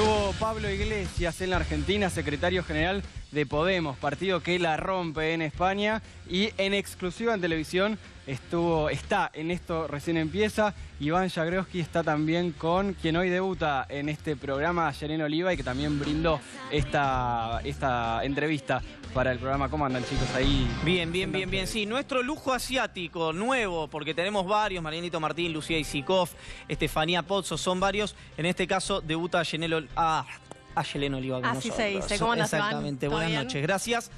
Estuvo Pablo Iglesias en la Argentina, secretario general de Podemos, partido que la rompe en España, y en exclusiva en televisión está en Esto Recién Empieza. Iván Jagroski está también con quien hoy debuta en este programa, Yelena Oliva, y que también brindó esta entrevista para el programa. ¿Cómo andan, chicos? Ahí. Bien. Sí, nuestro lujo asiático nuevo, porque tenemos varios: Marianito Martín, Lucía Isikov, Estefanía Pozzo, son varios. En este caso debuta Yelena Oliva con Así nosotros. se dice. ¿Cómo andas, Iván? Exactamente. ¿Todo Buenas bien? noches. Gracias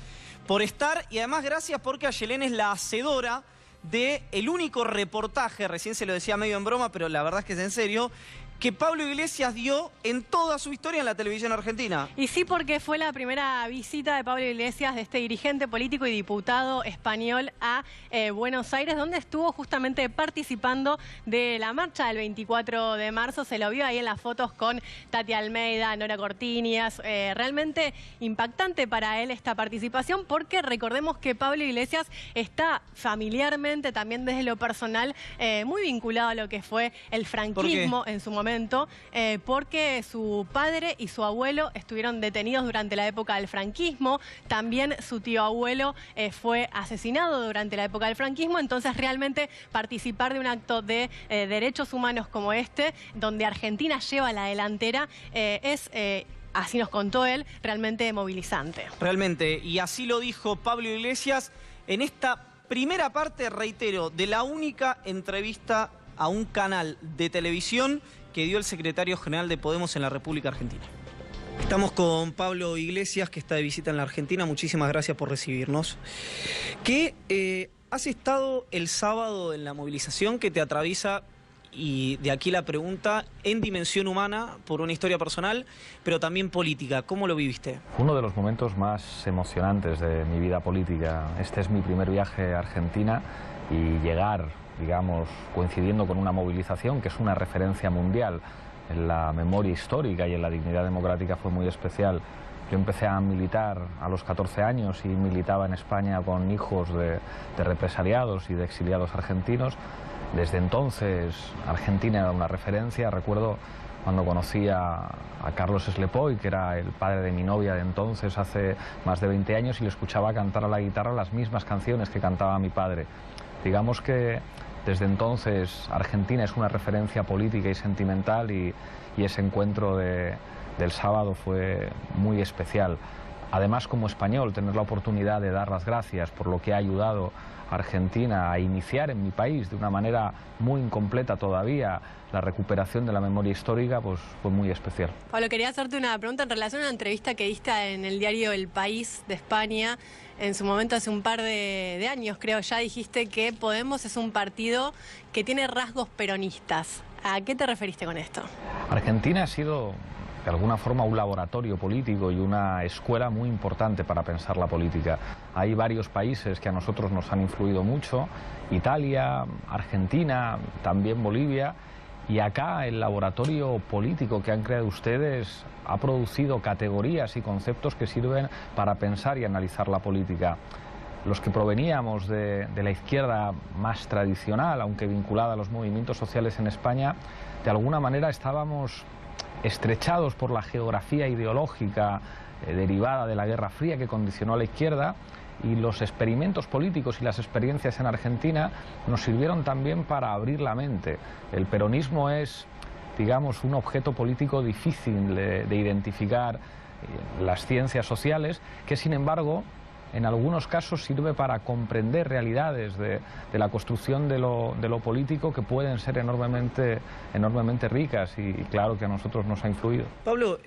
por estar, y además gracias porque Yelena es la hacedora del único reportaje, recién se lo decía medio en broma, pero la verdad es que es en serio, que Pablo Iglesias dio en toda su historia en la televisión argentina. Y sí, porque fue la primera visita de Pablo Iglesias, de este dirigente político y diputado español, a Buenos Aires, donde estuvo justamente participando de la marcha del 24 de marzo. Se lo vio ahí en las fotos con Tati Almeida, Nora Cortiñas. Realmente impactante para él esta participación, porque recordemos que Pablo Iglesias está familiarmente, también desde lo personal, muy vinculado a lo que fue el franquismo en su momento. Porque su padre y su abuelo estuvieron detenidos durante la época del franquismo. También su tío abuelo fue asesinado durante la época del franquismo. Entonces realmente participar de un acto de derechos humanos como este, donde Argentina lleva la delantera, es... así nos contó él, realmente movilizante. Realmente, y así lo dijo Pablo Iglesias en esta primera parte, reitero, de la única entrevista a un canal de televisión que dio el secretario general de Podemos en la República Argentina. Estamos con Pablo Iglesias, que está de visita en la Argentina. Muchísimas gracias por recibirnos. Has estado el sábado en la movilización que te atraviesa, y de aquí la pregunta, en dimensión humana, por una historia personal, pero también política. ¿Cómo lo viviste? Uno de los momentos más emocionantes de mi vida política. Este es mi primer viaje a Argentina, y llegar, digamos, coincidiendo con una movilización que es una referencia mundial en la memoria histórica y en la dignidad democrática, fue muy especial. Yo empecé a militar a los 14 años y militaba en España con hijos de represaliados y de exiliados argentinos. Desde entonces Argentina era una referencia. Recuerdo cuando conocí a Carlos Slepoy, que era el padre de mi novia de entonces, hace más de 20 años, y le escuchaba cantar a la guitarra las mismas canciones que cantaba mi padre. Digamos que desde entonces Argentina es una referencia política y sentimental, y ese encuentro del sábado fue muy especial. Además, como español, tener la oportunidad de dar las gracias por lo que ha ayudado a Argentina a iniciar en mi país de una manera muy incompleta todavía la recuperación de la memoria histórica, pues fue muy especial. Pablo, quería hacerte una pregunta en relación a una entrevista que diste en el diario El País de España. En su momento, hace un par de años, creo, ya dijiste que Podemos es un partido que tiene rasgos peronistas. ¿A qué te referiste con esto? Argentina ha sido, de alguna forma, un laboratorio político y una escuela muy importante para pensar la política. Hay varios países que a nosotros nos han influido mucho: Italia, Argentina, también Bolivia. Y acá el laboratorio político que han creado ustedes ha producido categorías y conceptos que sirven para pensar y analizar la política. Los que proveníamos de la izquierda más tradicional, aunque vinculada a los movimientos sociales en España, de alguna manera estábamos estrechados por la geografía ideológica derivada de la Guerra Fría que condicionó a la izquierda, y los experimentos políticos y las experiencias en Argentina nos sirvieron también para abrir la mente. El peronismo es, digamos, un objeto político difícil de identificar en las ciencias sociales, que sin embargo en algunos casos sirve para comprender realidades de la construcción de lo político, que pueden ser enormemente ricas, y claro que a nosotros nos ha influido. Pablo,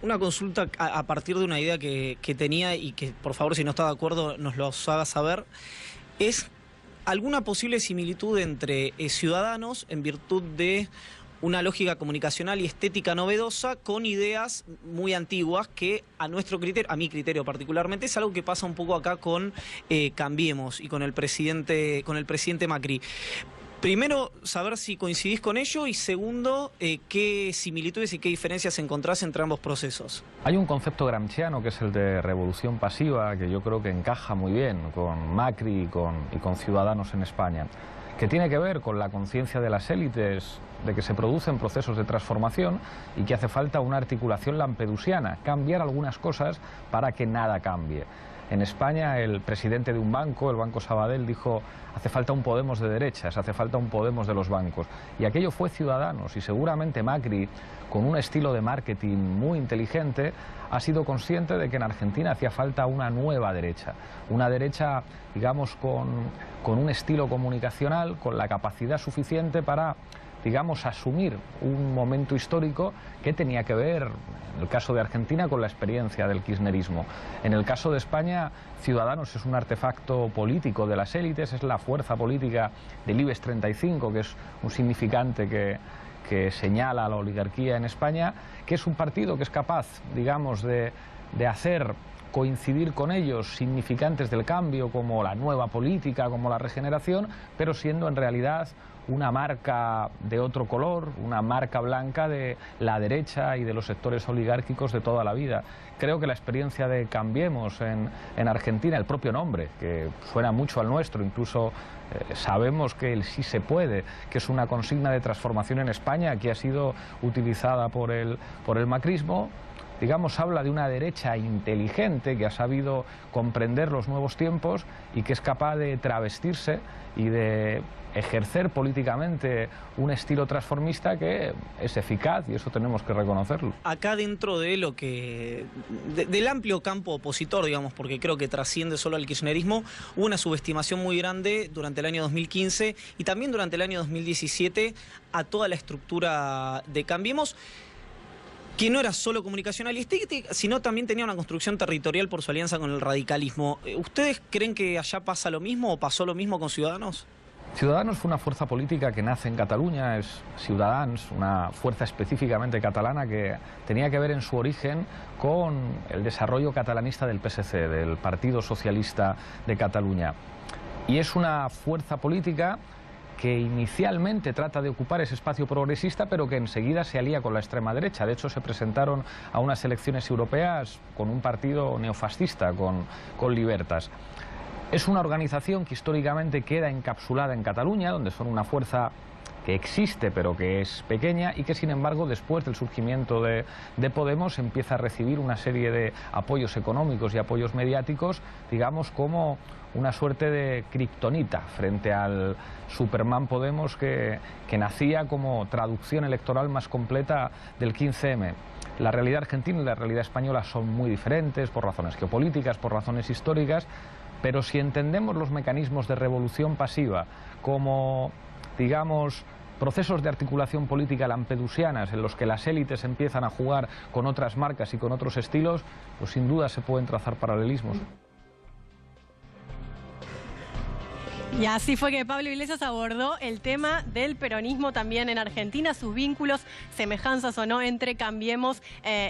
una consulta a partir de una idea que tenía, y que, por favor, si no está de acuerdo, nos lo haga saber. ¿Es alguna posible similitud entre Ciudadanos, en virtud de una lógica comunicacional y estética novedosa, con ideas muy antiguas que, a nuestro criterio, a mi criterio particularmente, es algo que pasa un poco acá con Cambiemos y con el presidente Macri? Primero, saber si coincidís con ello, y segundo, qué similitudes y qué diferencias encontrás entre ambos procesos. Hay un concepto gramsciano que es el de revolución pasiva, que yo creo que encaja muy bien con Macri y con Ciudadanos en España. que tiene que ver con la conciencia de las élites de que se producen procesos de transformación y que hace falta una articulación lampedusiana, cambiar algunas cosas para que nada cambie. En España el presidente de un banco, el Banco Sabadell, dijo: hace falta un Podemos de derechas, hace falta un Podemos de los bancos. Y aquello fue Ciudadanos, y seguramente Macri, con un estilo de marketing muy inteligente, ha sido consciente de que en Argentina hacía falta una nueva derecha. Una derecha, digamos, con un estilo comunicacional, con la capacidad suficiente para, digamos, asumir un momento histórico que tenía que ver, en el caso de Argentina, con la experiencia del kirchnerismo. En el caso de España, Ciudadanos es un artefacto político de las élites, es la fuerza política del IBEX 35, que es un significante que señala a la oligarquía en España, que es un partido que es capaz, digamos, de hacer coincidir con ellos significantes del cambio, como la nueva política, como la regeneración, pero siendo en realidad una marca de otro color, una marca blanca de la derecha y de los sectores oligárquicos de toda la vida. Creo que la experiencia de Cambiemos en Argentina, el propio nombre, que suena mucho al nuestro, incluso sabemos que el sí se puede, que es una consigna de transformación en España que ha sido utilizada por el macrismo, digamos, habla de una derecha inteligente que ha sabido comprender los nuevos tiempos y que es capaz de travestirse y de ejercer políticamente un estilo transformista que es eficaz, y eso tenemos que reconocerlo. Acá dentro de lo que del amplio campo opositor, digamos, porque creo que trasciende solo al kirchnerismo, hubo una subestimación muy grande durante el año 2015 y también durante el año 2017 a toda la estructura de Cambiemos, que no era solo comunicacional y estética, sino también tenía una construcción territorial por su alianza con el radicalismo. ¿Ustedes creen que allá pasa lo mismo o pasó lo mismo con Ciudadanos? Ciudadanos fue una fuerza política que nace en Cataluña, es Ciutadans, una fuerza específicamente catalana que tenía que ver en su origen con el desarrollo catalanista del PSC, del Partido Socialista de Cataluña. Y es una fuerza política que inicialmente trata de ocupar ese espacio progresista, pero que enseguida se alía con la extrema derecha. De hecho, se presentaron a unas elecciones europeas con un partido neofascista, con Libertas. Es una organización que históricamente queda encapsulada en Cataluña, donde son una fuerza que existe pero que es pequeña y que, sin embargo, después del surgimiento de Podemos empieza a recibir una serie de apoyos económicos y apoyos mediáticos, digamos, como una suerte de kriptonita frente al Superman Podemos que nacía como traducción electoral más completa del 15M. La realidad argentina y la realidad española son muy diferentes por razones geopolíticas, por razones históricas, pero si entendemos los mecanismos de revolución pasiva como, digamos, procesos de articulación política lampedusianas en los que las élites empiezan a jugar con otras marcas y con otros estilos, pues sin duda se pueden trazar paralelismos. Y así fue que Pablo Iglesias abordó el tema del peronismo también en Argentina, sus vínculos, semejanzas o no entre Cambiemos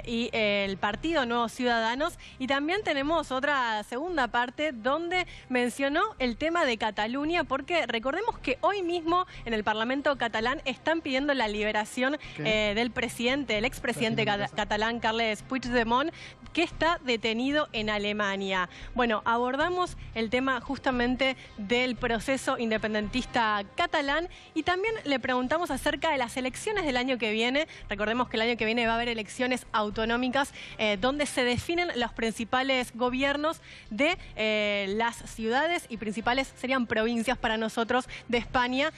y el partido Nuevos Ciudadanos. Y también tenemos otra segunda parte donde mencionó el tema de Cataluña, porque recordemos que hoy mismo en el Parlamento catalán están pidiendo la liberación del presidente, el expresidente catalán Carles Puigdemont, que está detenido en Alemania. Bueno, abordamos el tema justamente del proceso independentista catalán y también le preguntamos acerca de las elecciones del año que viene. Recordemos que el año que viene va a haber elecciones autonómicas donde se definen los principales gobiernos de las ciudades y principales serían provincias para nosotros de España,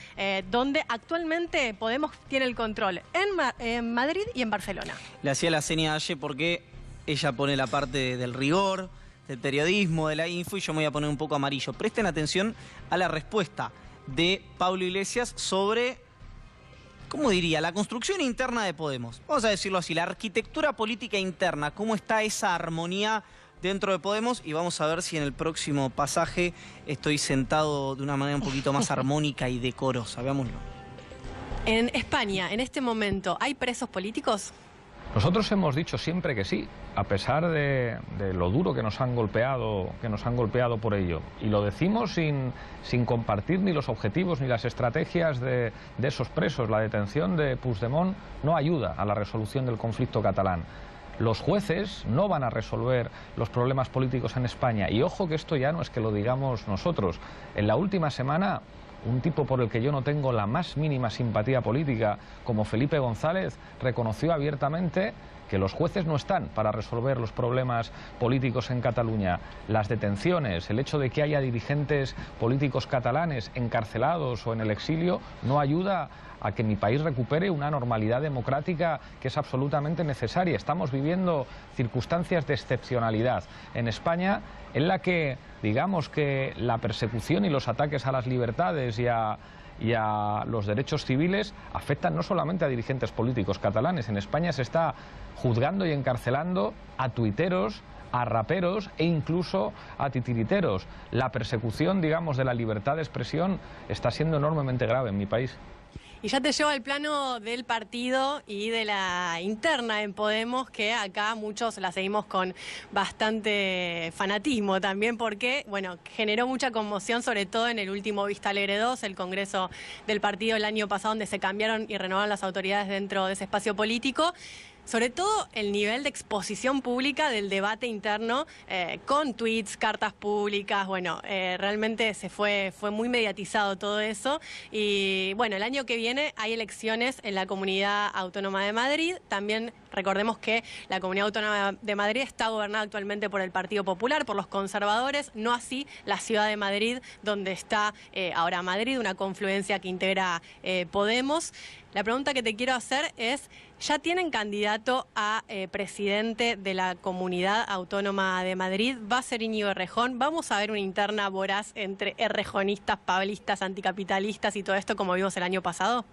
donde actualmente Podemos tiene el control en Madrid y en Barcelona. Le hacía la seña a Aye porque ella pone la parte del rigor, del periodismo, de la info, y yo me voy a poner un poco amarillo. Presten atención a la respuesta de Pablo Iglesias sobre, ¿cómo diría?, la construcción interna de Podemos. Vamos a decirlo así, la arquitectura política interna, cómo está esa armonía dentro de Podemos, y vamos a ver si en el próximo pasaje estoy sentado de una manera un poquito más armónica y decorosa. Veámoslo. En España, en este momento, ¿hay presos políticos? Nosotros hemos dicho siempre que sí, a pesar de lo duro que nos han golpeado por ello. Y lo decimos sin compartir ni los objetivos ni las estrategias de esos presos. La detención de Puigdemont no ayuda a la resolución del conflicto catalán. Los jueces no van a resolver los problemas políticos en España. Y ojo que esto ya no es que lo digamos nosotros. En la última semana un tipo por el que yo no tengo la más mínima simpatía política, como Felipe González, reconoció abiertamente que los jueces no están para resolver los problemas políticos en Cataluña. Las detenciones, el hecho de que haya dirigentes políticos catalanes encarcelados o en el exilio, no ayuda a que mi país recupere una normalidad democrática que es absolutamente necesaria. Estamos viviendo circunstancias de excepcionalidad en España en la que, digamos que la persecución y los ataques a las libertades y a los derechos civiles afectan no solamente a dirigentes políticos catalanes. En España se está juzgando y encarcelando a tuiteros, a raperos e incluso a titiriteros. La persecución, digamos, de la libertad de expresión está siendo enormemente grave en mi país. Y ya te llevo al plano del partido y de la interna en Podemos, que acá muchos la seguimos con bastante fanatismo también, porque, bueno, generó mucha conmoción, sobre todo en el último Vista Alegre 2, el congreso del partido el año pasado, donde se cambiaron y renovaron las autoridades dentro de ese espacio político. Sobre todo el nivel de exposición pública del debate interno, con tweets, cartas públicas, bueno, realmente fue muy mediatizado todo eso. Y bueno, el año que viene hay elecciones en la Comunidad Autónoma de Madrid. También recordemos que la Comunidad Autónoma de Madrid está gobernada actualmente por el Partido Popular, por los conservadores, no así la Ciudad de Madrid, donde está ahora Madrid, una confluencia que integra Podemos. La pregunta que te quiero hacer es, ¿ya tienen candidato a presidente de la Comunidad Autónoma de Madrid? ¿Va a ser Íñigo Errejón? ¿Vamos a ver una interna voraz entre errejonistas, pablistas, anticapitalistas y todo esto como vimos el año pasado?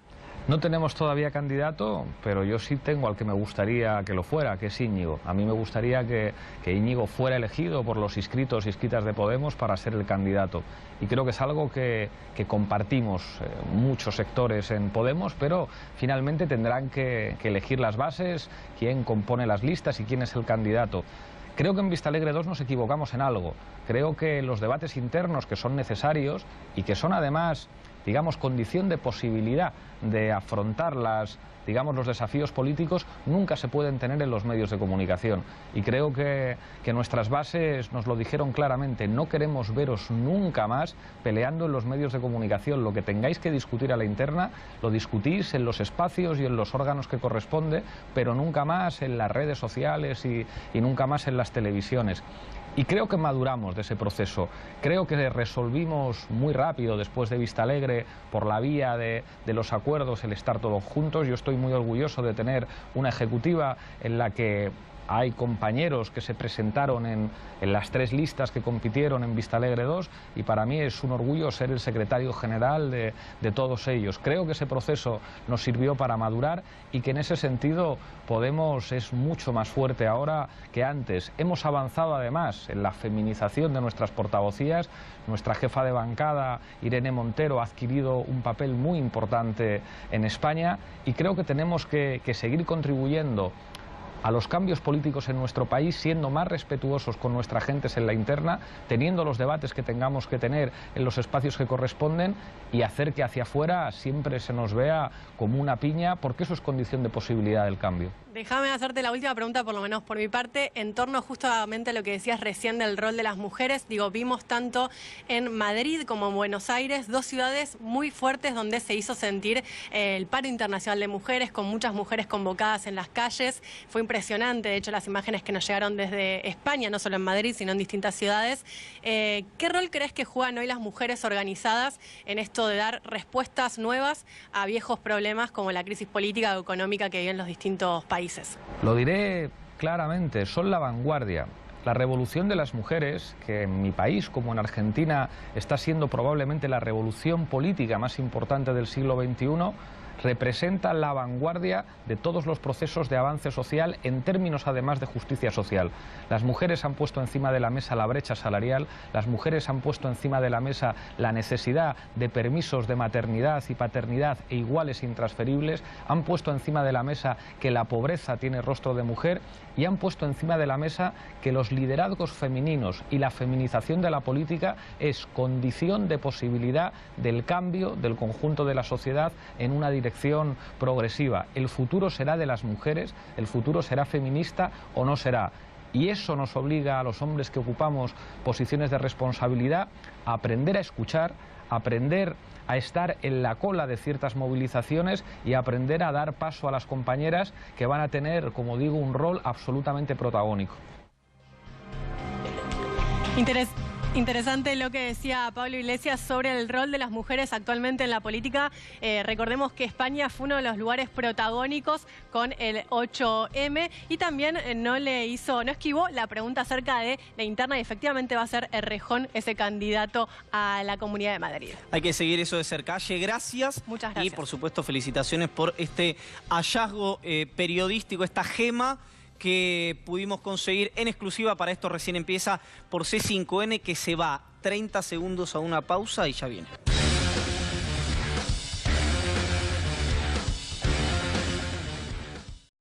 No tenemos todavía candidato, pero yo sí tengo al que me gustaría que lo fuera, que es Íñigo. A mí me gustaría que Íñigo fuera elegido por los inscritos y inscritas de Podemos para ser el candidato. Y creo que es algo que compartimos muchos sectores en Podemos, pero finalmente tendrán que elegir las bases, quién compone las listas y quién es el candidato. Creo que en Vista Alegre 2 nos equivocamos en algo. Creo que los debates internos que son necesarios y que son además, digamos, condición de posibilidad de afrontar los desafíos políticos, nunca se pueden tener en los medios de comunicación. Y creo que nuestras bases nos lo dijeron claramente: no queremos veros nunca más peleando en los medios de comunicación. Lo que tengáis que discutir a la interna, lo discutís en los espacios y en los órganos que corresponde, pero nunca más en las redes sociales y nunca más en las televisiones. Y creo que maduramos de ese proceso. Creo que resolvimos muy rápido, después de Vista Alegre, por la vía de los acuerdos, el estar todos juntos. Yo estoy muy orgulloso de tener una ejecutiva en la que hay compañeros que se presentaron en las 3 listas que compitieron en Vista Alegre 2 y para mí es un orgullo ser el secretario general de todos ellos. Creo que ese proceso nos sirvió para madurar y que en ese sentido Podemos es mucho más fuerte ahora que antes. Hemos avanzado además en la feminización de nuestras portavocías. Nuestra jefa de bancada, Irene Montero, ha adquirido un papel muy importante en España y creo que tenemos que seguir contribuyendo a los cambios políticos en nuestro país, siendo más respetuosos con nuestra gente en la interna, teniendo los debates que tengamos que tener en los espacios que corresponden y hacer que hacia afuera siempre se nos vea como una piña, porque eso es condición de posibilidad del cambio. Déjame hacerte la última pregunta, por lo menos por mi parte, en torno justamente a lo que decías recién del rol de las mujeres. Digo, vimos tanto en Madrid como en Buenos Aires, 2 ciudades muy fuertes donde se hizo sentir el paro internacional de mujeres, con muchas mujeres convocadas en las calles. Fue impresionante, de hecho, las imágenes que nos llegaron desde España, no solo en Madrid, sino en distintas ciudades. ¿Qué rol crees que juegan hoy las mujeres organizadas en esto de dar respuestas nuevas a viejos problemas como la crisis política o económica que viven los distintos países? Lo diré claramente, son la vanguardia. La revolución de las mujeres, que en mi país como en Argentina está siendo probablemente la revolución política más importante del siglo XXI, representa la vanguardia de todos los procesos de avance social en términos además de justicia social. Las mujeres han puesto encima de la mesa la brecha salarial, las mujeres han puesto encima de la mesa la necesidad de permisos de maternidad y paternidad e iguales e intransferibles, han puesto encima de la mesa que la pobreza tiene rostro de mujer y han puesto encima de la mesa que los liderazgos femeninos y la feminización de la política es condición de posibilidad del cambio del conjunto de la sociedad en una dirección progresiva. El futuro será de las mujeres, el futuro será feminista o no será. Y eso nos obliga a los hombres que ocupamos posiciones de responsabilidad a aprender a escuchar, aprender a estar en la cola de ciertas movilizaciones y aprender a dar paso a las compañeras que van a tener, como digo, un rol absolutamente protagónico. Interesante lo que decía Pablo Iglesias sobre el rol de las mujeres actualmente en la política. Recordemos que España fue uno de los lugares protagónicos con el 8M y también no esquivó la pregunta acerca de la interna y efectivamente va a ser Errejón ese candidato a la Comunidad de Madrid. Hay que seguir eso de cerca. Calle, gracias. Muchas gracias. Y por supuesto felicitaciones por este hallazgo periodístico, esta gema que pudimos conseguir en exclusiva para Esto Recién Empieza por C5N, que se va 30 segundos a una pausa y ya viene.